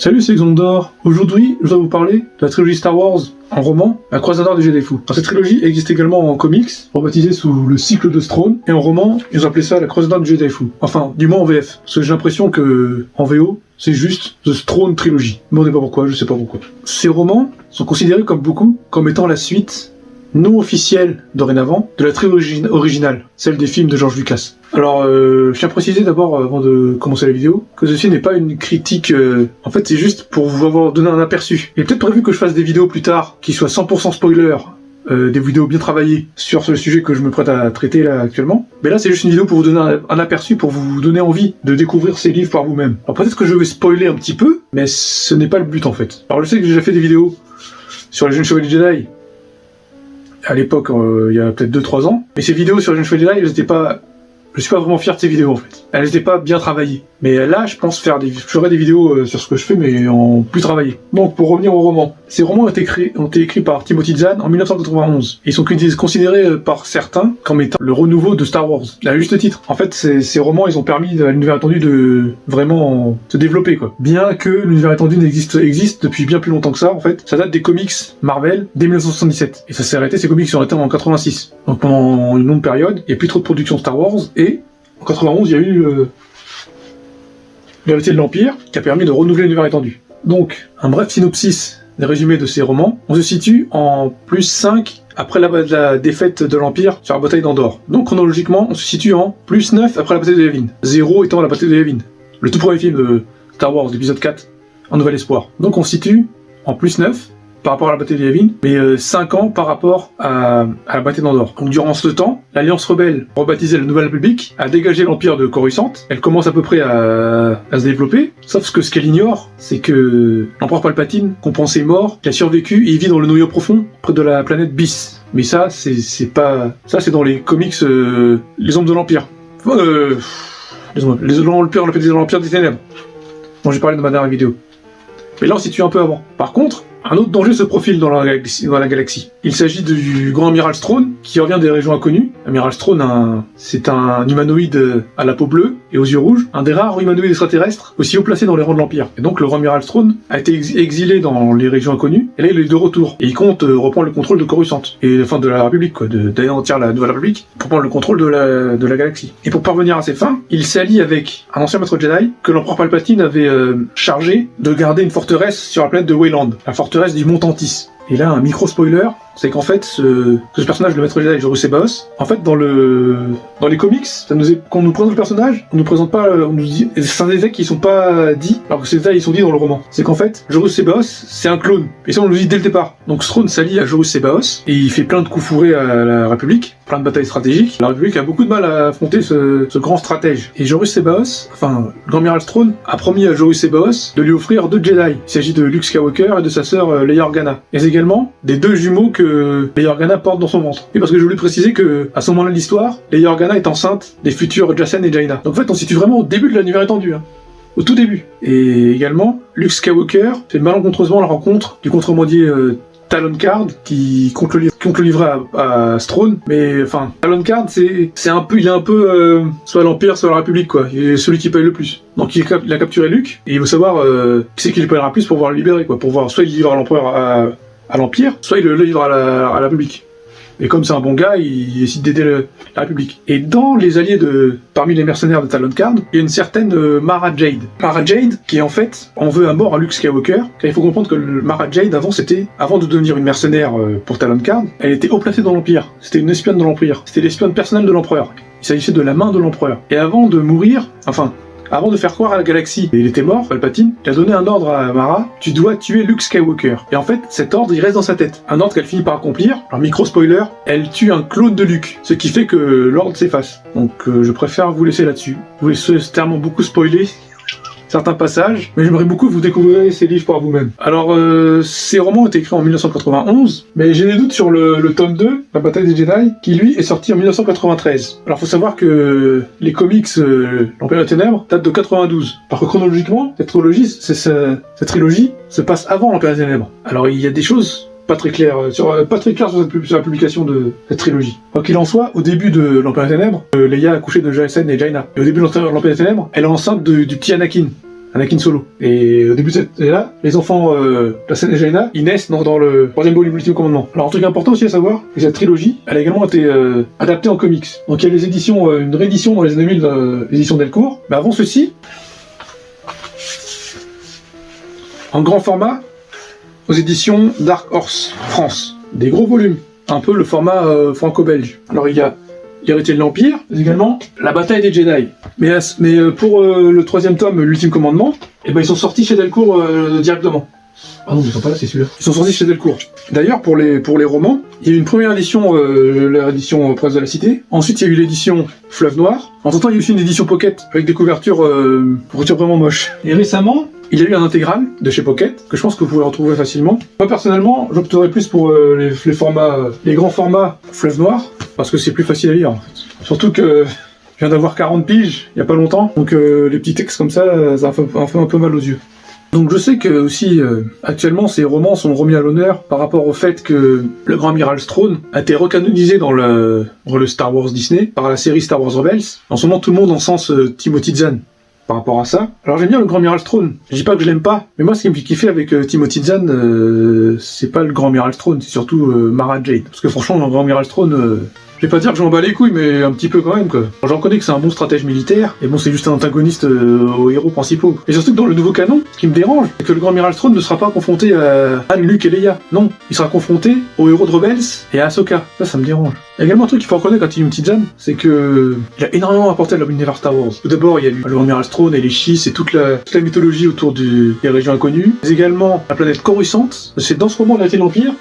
Salut, c'est Xandor. Aujourd'hui, je vais vous parler de la trilogie Star Wars en roman, La Croisade du Jedi Fou. Alors, cette trilogie existe également en comics, rebaptisée sous le cycle de Thrawn, et en roman, ils ont appelé ça La Croisade du Jedi Fou. Enfin, du moins en VF, parce que j'ai l'impression que en VO, c'est juste The Thrawn Trilogy. Ne me demandez pas pourquoi, je sais pas pourquoi. Ces romans sont considérés comme beaucoup comme étant la suite non officielle, dorénavant, de la trilogie originale, celle des films de George Lucas. Alors, je tiens à préciser d'abord, avant de commencer la vidéo, que ceci n'est pas une critique, en fait c'est juste pour vous avoir donné un aperçu. Il est peut-être prévu que je fasse des vidéos plus tard, qui soient 100% spoiler, des vidéos bien travaillées sur le sujet que je me prête à traiter là actuellement. Mais là c'est juste une vidéo pour vous donner un aperçu, pour vous donner envie de découvrir ces livres par vous-même. Alors peut-être que je vais spoiler un petit peu, mais ce n'est pas le but en fait. Alors je sais que j'ai déjà fait des vidéos sur les jeunes chevaliers Jedi, à l'époque, il y a peut-être 2-3 ans. Mais ces vidéos sur les jeunes chevaliers Jedi, elles étaient pas... Je suis pas vraiment fier de ces vidéos en fait. Elles n'étaient pas bien travaillées. Mais là, je pense je ferai des vidéos sur ce que je fais, mais en plus travaillé. Donc, pour revenir au roman. Ces romans ont été écrits par Timothy Zahn en 1991. Ils sont considérés par certains comme étant le renouveau de Star Wars. À juste titre. En fait, ces romans, ils ont permis à l'univers étendu de vraiment se développer, quoi. Bien que l'univers étendu existe depuis bien plus longtemps que ça, en fait. Ça date des comics Marvel dès 1977. Et ça s'est arrêté, ces comics sont arrêtés en 86. Donc pendant une longue période, il n'y a plus trop de production Star Wars. Et en 91, il y a eu l'héritier de l'Empire qui a permis de renouveler l'univers étendu. Donc, un bref synopsis des résumés de ces romans. On se situe en plus 5 après la défaite de l'Empire sur la bataille d'Andorre. Donc, chronologiquement, on se situe en plus 9 après la bataille de Yavin. 0 étant la bataille de Yavin. Le tout premier film de Star Wars, l'épisode 4, Un Nouvel Espoir. Donc, on se situe en plus 9 par rapport à la bataille de Yavin, mais 5 ans par rapport à la bataille d'Andorre. Donc durant ce temps, l'Alliance Rebelle, rebaptisée la Nouvelle République, a dégagé l'Empire de Coruscant. Elle commence à peu près à se développer, sauf que ce qu'elle ignore, c'est que l'Empereur Palpatine, qu'on pensait mort, il a survécu et il vit dans le noyau profond, près de la planète Bis. Mais ça, c'est pas... Ça, c'est dans les comics Les Ombres de l'Empire. L'Empire des Ténèbres, dont j'ai parlé dans ma dernière vidéo. Mais là, on se situe un peu avant. Par contre, un autre danger se profile dans la galaxie. Il s'agit du grand amiral Thrawn, qui revient des régions inconnues. Amiral Thrawn, c'est un humanoïde à la peau bleue et aux yeux rouges, un des rares humanoïdes extraterrestres aussi haut placé dans les rangs de l'Empire. Et donc le grand amiral Thrawn a été exilé dans les régions inconnues, et là il est de retour. Et il compte reprendre le contrôle de Coruscant, et enfin de la République, quoi, d'anéantir la Nouvelle République, pour prendre le contrôle de la galaxie. Et pour parvenir à ses fins, il s'allie avec un ancien maître Jedi que l'empereur Palpatine avait chargé de garder une forteresse sur la planète de Wayland, la forteresse du Mont Tantis. Et là, un micro-spoiler, c'est qu'en fait, ce personnage, le maître Jedi, Jorus Sebaos, en fait, dans les comics, quand on nous présente le personnage, on nous présente pas, on nous dit, c'est un détail qui sont pas dits, alors que ces détails, ils sont dits dans le roman. C'est qu'en fait, Jorus Sebaos, c'est un clone. Et ça, on nous dit dès le départ. Donc, Thrawn s'allie à Jorus Sebaos, et il fait plein de coups fourrés à la République, plein de batailles stratégiques. La République a beaucoup de mal à affronter ce grand stratège. Et Jorus Sebaos, enfin, le grand amiral Thrawn, a promis à Jorus Sebaos de lui offrir 2 Jedi. Il s'agit de Luke Skywalker et de sa sœur Leia Organa. Et également des 2 jumeaux que Leia Organa porte dans son ventre. Et parce que je voulais préciser que, à ce moment-là de l'histoire, Leia Organa est enceinte des futurs Jacen et Jaina. Donc en fait, on se situe vraiment au début de l'univers étendu, hein. Au tout début. Et également, Luke Skywalker fait malencontreusement la rencontre du contrebandier Talon Card qui compte le livrer à Thrawn, mais enfin, Talon Card, il est un peu soit l'Empire, soit la République, quoi. Il est celui qui paye le plus. Donc il a capturé Luke, et il veut savoir qui c'est qui lui payera plus pour pouvoir le libérer, quoi. Pour voir, soit il livre à l'Empereur à l'Empire, soit il le livre à la République. Et comme c'est un bon gars, il décide d'aider la République. Et dans les alliés parmi les mercenaires de Talon Card, il y a une certaine Mara Jade. Mara Jade, qui en fait en veut à mort à Luke Skywalker, car il faut comprendre que Mara Jade, avant de devenir une mercenaire pour Talon Card, elle était haut placée dans l'Empire. C'était une espionne de l'Empire. C'était l'espionne personnelle de l'Empereur. Il s'agissait de la main de l'Empereur. Et avant de mourir, avant de faire croire à la galaxie, et il était mort, Palpatine, il a donné un ordre à Mara, tu dois tuer Luke Skywalker. Et en fait, cet ordre, il reste dans sa tête. Un ordre qu'elle finit par accomplir. Alors, micro-spoiler, elle tue un clone de Luke, ce qui fait que l'ordre s'efface. Donc, je préfère vous laisser là-dessus. Vous laissez tellement beaucoup spoiler certains passages, mais j'aimerais beaucoup que vous découvriez ces livres par vous-même. Alors, ces romans ont été écrits en 1991, mais j'ai des doutes sur le tome 2, La Bataille des Jedi, qui lui est sorti en 1993. Alors, faut savoir que les comics L'Empire des Ténèbres datent de 92. Parce que chronologiquement, cette trilogie se passe avant L'Empire des Ténèbres. Alors, il y a des choses pas très clair sur la publication de cette trilogie. Quoi qu'il en soit, au début de l'Empire des Ténèbres, Leia a accouché de Jacen et Jaina. Et au début de l'Empire des Ténèbres, elle est enceinte du petit Anakin. Anakin Solo. Et au début de cette là, les enfants de la scène de Jaina, ils naissent dans le troisième volume Ultime Commandement. Alors un truc important aussi à savoir, c'est que cette trilogie, elle a également été adaptée en comics. Donc il y a les éditions, une réédition dans les années 2000, l'édition Delcourt. Mais avant ceci, en grand format, aux éditions Dark Horse France. Des gros volumes, un peu le format franco-belge. Alors il y a L'héritier de l'Empire, mais également La bataille des Jedi. Mais pour le troisième tome, l'Ultime Commandement, eh ben, ils sont sortis chez Delcourt directement. Ah non, ils sont pas là, c'est celui-là. Ils sont sortis chez Delcourt. D'ailleurs, pour les romans, il y a eu une première édition, l'édition Presse de la Cité. Ensuite, il y a eu l'édition Fleuve Noir. Entre-temps, il y a eu aussi une édition Pocket, avec des couvertures vraiment moches. Et récemment, il y a eu un intégral de chez Pocket, que je pense que vous pouvez retrouver facilement. Moi, personnellement, j'opterais plus pour les formats, les grands formats Fleuve Noir, parce que c'est plus facile à lire, en fait. Surtout que je viens d'avoir 40 piges, il y a pas longtemps, donc les petits textes comme ça, ça fait un peu mal aux yeux. Donc je sais que aussi, actuellement, ces romans sont remis à l'honneur par rapport au fait que le Grand Amiral Thrawn a été recanonisé dans le Star Wars Disney, par la série Star Wars Rebels. En ce moment, tout le monde encense Timothy Zahn par rapport à ça. Alors j'aime bien le Grand Amiral Thrawn, je dis pas que je l'aime pas, mais moi ce qui me fait kiffer avec Timothy Zahn, c'est pas le Grand Amiral Thrawn, c'est surtout Mara Jade. Parce que franchement, le Grand Amiral Thrawn... je vais pas dire que je m'en bats les couilles, mais un petit peu quand même, quoi. J'en reconnais que c'est un bon stratège militaire, et bon, c'est juste un antagoniste aux héros principaux. Et surtout que dans le nouveau canon, ce qui me dérange, c'est que le Grand Amiral Thrawn ne sera pas confronté à Han, Luke et Leia. Non, il sera confronté aux héros de Rebels et à Ahsoka. Ça me dérange. Il y a également un truc qu'il faut reconnaître quand il y a une petite Zahn, c'est que il a énormément apporté à l'univers Star Wars. Tout d'abord, il y a le Grand Amiral Thrawn et les Chiss et toute la mythologie autour des régions inconnues. Mais également la planète Coruscant. C'est dans ce roman de l'Empire.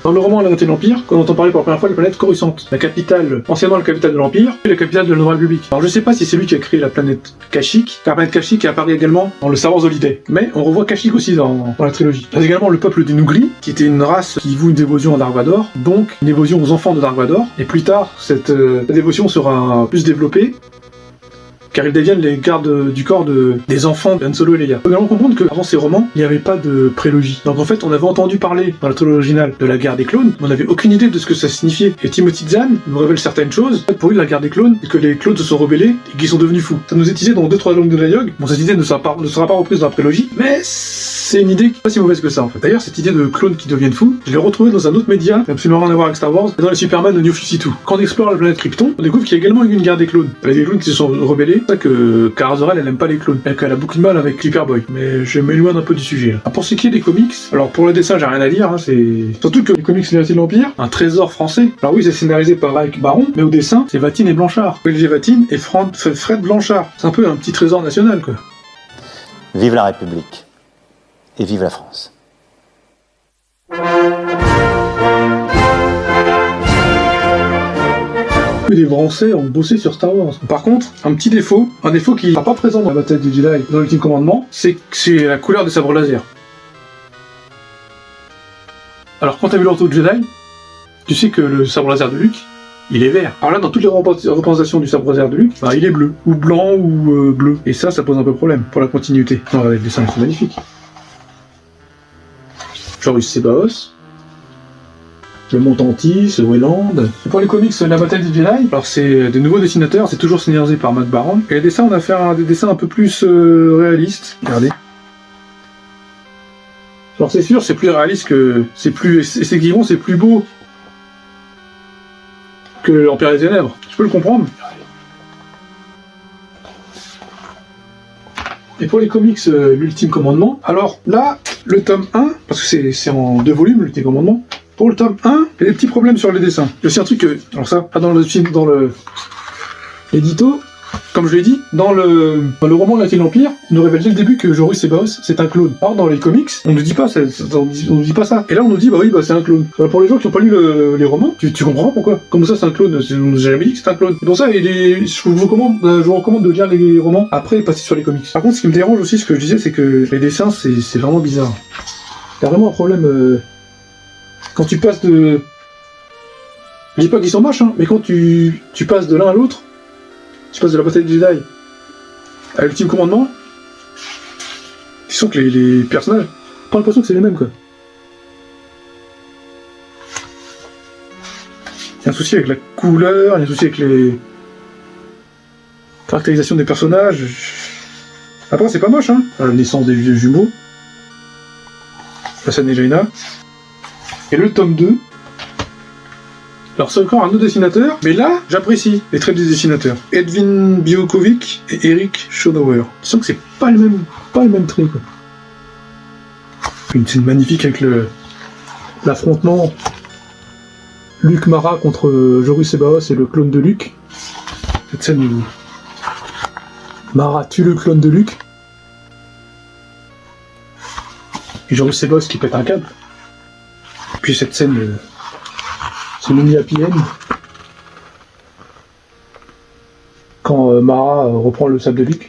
Dans le roman La Vérité de l'Empire, qu'on entend parler pour la première fois de la planète Coruscant, la capitale, anciennement la capitale de l'Empire, et la capitale de la Nouvelle République. Alors je sais pas si c'est lui qui a créé la planète Kashyyyk, car la planète Kashyyyk est apparue également dans le Star Wars Holiday, mais on revoit Kashyyyk aussi dans la trilogie. Il y a également le peuple des Nougri, qui était une race qui voue une dévotion à Dark Vador, donc une dévotion aux enfants de Dark Vador, et plus tard, cette dévotion sera plus développée, car ils deviennent les gardes du corps des enfants d'Han Solo et Leia. Il faut également comprendre qu'avant ces romans, il n'y avait pas de prélogie. Donc en fait, on avait entendu parler dans la trilogie originale de la guerre des clones, mais on n'avait aucune idée de ce que ça signifiait. Et Timothy Zahn nous révèle certaines choses. En fait, pour lui, la guerre des clones, c'est que les clones se sont rebellés et qu'ils sont devenus fous. Ça nous est teasé dans 2-3 langues de dialogue. Bon, cette idée ne sera pas reprise dans la prélogie, mais c'est une idée qui n'est pas si mauvaise que ça en fait. D'ailleurs, cette idée de clones qui deviennent fous, je l'ai retrouvée dans un autre média, qui n'a absolument rien à voir avec Star Wars, dans les Superman de New 52. Quand on explore la planète Krypton, on découvre qu'il y a également eu une guerre des clones. Il y a des clones qui se sont rebellés, c'est ça que Kara Zor-El, elle aime pas les clones. Elle a beaucoup de mal avec Superboy. Mais je m'éloigne un peu du sujet. Là. Pour ce qui est des comics, alors pour le dessin, j'ai rien à dire, hein, c'est... Surtout que les comics L'Héritier de l'Empire, un trésor français. Alors oui, c'est scénarisé par Mike Baron, mais au dessin, c'est Vatine et Blanchard. LG Vatine et Fred Blanchard. C'est un peu un petit trésor national, quoi. Vive la République. Et vive la France. Les Français ont bossé sur Star Wars. Par contre, un défaut qui n'est pas présent dans la bataille des Jedi, dans l'Ultime Commandement, c'est la couleur des sabres laser. Alors quand t'as vu l'Orto de Jedi, tu sais que le sabre laser de Luke, il est vert. Alors là, dans toutes les représentations du sabre laser de Luke, bah, il est bleu, ou blanc, ou bleu. Et ça pose un peu problème pour la continuité. Non, les dessins sont magnifiques. Joruus Sebaos, le Montantis, Wayland. Et pour les comics La Bataille des Jedi, alors c'est des nouveaux dessinateurs, c'est toujours scénarisé par Matt Baron. Et les dessins, on a fait des dessins un peu plus réalistes. Regardez. Alors c'est sûr, c'est plus réaliste que... Esthétiquement, c'est plus beau que l'Empire des Ténèbres. Je peux le comprendre. Et pour les comics L'Ultime Commandement, alors là, le tome 1, parce que c'est en 2 volumes, L'Ultime Commandement, pour le tome 1, il y a des petits problèmes sur les dessins. Il y a aussi un truc que... Alors ça, pas dans le film, dans l'édito, comme je l'ai dit, dans le roman de l'Empire, on nous révèle dès le début que Joruus Sebaos, c'est un clone. Or, dans les comics, on nous dit pas ça. Et là, on nous dit, c'est un clone. Alors, pour les gens qui n'ont pas lu les romans, tu comprends pourquoi. Comment ça, c'est un clone? On nous a jamais dit que c'est un clone. Et pour ça, je vous recommande de lire les romans après et passer sur les comics. Par contre, ce qui me dérange aussi, ce que je disais, c'est que les dessins, c'est vraiment bizarre. Il y a vraiment un problème... Quand tu passes de... Je dis pas qu'ils sont moches, hein, mais quand tu passes de l'un à l'autre, tu passes de la bataille des Jedi à l'Ultime Commandement, tu sens que les personnages, pas l'impression que c'est les mêmes, quoi. Il y a un souci avec la couleur, il y a un souci avec les caractérisations des personnages. Après, c'est pas moche, hein. La naissance des jumeaux. Hassan et Jaina. Et le tome 2. Alors c'est encore un autre dessinateur, mais là, j'apprécie les traits des dessinateurs. Edwin Biokovic et Eric Schonauer. Tu sens que c'est pas le même trait, quoi. Une scène magnifique avec l'affrontement Luc Mara contre Joru Sebaos et le clone de Luc. Cette scène où Mara tue le clone de Luc. Et Joru Sebaos qui pète un câble. Puis cette scène, c'est le happy end. Quand Mara reprend le sable de Luc.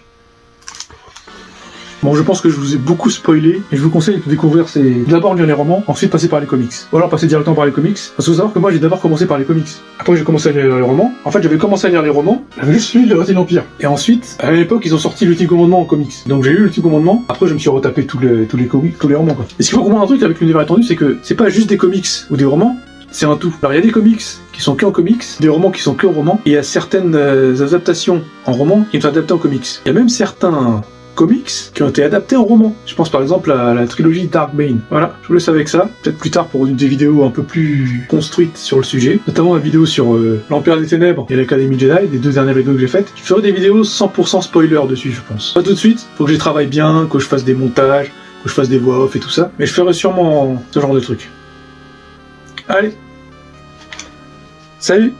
Bon, je pense que je vous ai beaucoup spoilé, et je vous conseille de découvrir d'abord lire les romans, ensuite passer par les comics. Ou alors passer directement par les comics. Parce qu'il faut savoir que moi j'ai d'abord commencé par les comics. Après j'ai commencé à lire les romans. En fait j'avais commencé à lire les romans, j'avais juste lu le Reste de l'Empire. Et ensuite, à l'époque ils ont sorti l'Ultime Commandement en comics. Donc j'ai lu l'Ultime Commandement, après je me suis retapé tous les comics, tous les romans quoi. Et ce qu'il faut comprendre un truc avec l'univers étendu, c'est que c'est pas juste des comics ou des romans, c'est un tout. Alors il y a des comics qui sont que en comics, des romans qui sont que en romans, et il y a certaines adaptations en romans qui sont adaptées en comics. Il y a même certains comics qui ont été adaptés en roman. Je pense par exemple à la trilogie Darkbane. Voilà, je vous laisse avec ça. Peut-être plus tard pour des vidéos un peu plus construites sur le sujet, notamment la vidéo sur l'Empire des Ténèbres et l'Académie Jedi, les 2 dernières vidéos que j'ai faites. Je ferai des vidéos 100% spoiler dessus, je pense. Pas tout de suite, faut que j'y travaille bien, que je fasse des montages, que je fasse des voix off et tout ça, mais je ferai sûrement ce genre de trucs. Allez, salut!